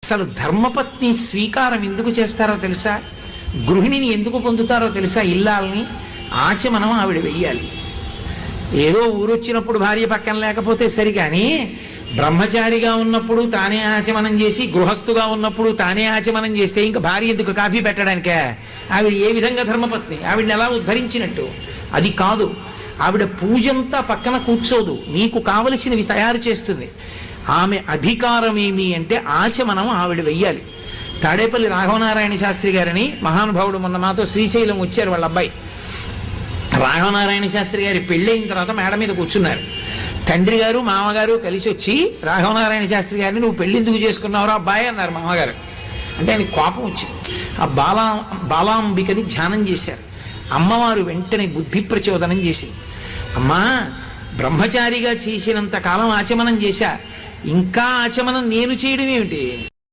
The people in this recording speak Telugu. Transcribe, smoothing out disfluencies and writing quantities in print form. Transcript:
అసలు ధర్మపత్ని స్వీకారం ఎందుకు చేస్తారో తెలుసా? గృహిణిని ఎందుకు పొందుతారో తెలుసా? ఇల్లాలని ఆచమనం ఆవిడ వెయ్యాలి. ఏదో ఊరొచ్చినప్పుడు భార్య పక్కన లేకపోతే సరిగాని బ్రహ్మచారిగా ఉన్నప్పుడు తానే ఆచమనం చేసి, గృహస్థుగా ఉన్నప్పుడు తానే ఆచమనం చేస్తే ఇంకా భార్య ఎందుకు కాఫీ పెట్టడానికే? ఆవిడ ఏ విధంగా ధర్మపత్ని? ఆవిడని ఎలా ఉద్ధరించినట్టు? అది కాదు. ఆవిడ పూజంతా పక్కన కూర్చోదు, నీకు కావలసినవి తయారు చేస్తుంది. ఆమె అధికారం ఏమి అంటే ఆచమనం ఆవిడ వెయ్యాలి. తాడేపల్లి రాఘవనారాయణ శాస్త్రి గారని మహానుభావుడు మొన్న మాతో శ్రీశైలం వచ్చారు. వాళ్ళ అబ్బాయి రాఘవనారాయణ శాస్త్రి గారి పెళ్ళైన తర్వాత మేడ మీద కూర్చున్నారు. తండ్రి గారు మామగారు కలిసి వచ్చి రాఘవనారాయణ శాస్త్రి గారిని, నువ్వు పెళ్ళి ఎందుకు చేసుకున్నావురా అబ్బాయి అన్నారు మామగారు. అంటే ఆయన కోపం వచ్చింది. ఆ బాలాంబికని ధ్యానం చేశారు. అమ్మవారు వెంటనే బుద్ధి ప్రచోదనం చేసి, అమ్మా బ్రహ్మచారిగా చేసినంత కాలం ఆచమనం చేశా, ఇంకా ఆచమనం నేను చేయడం ఏమిటి?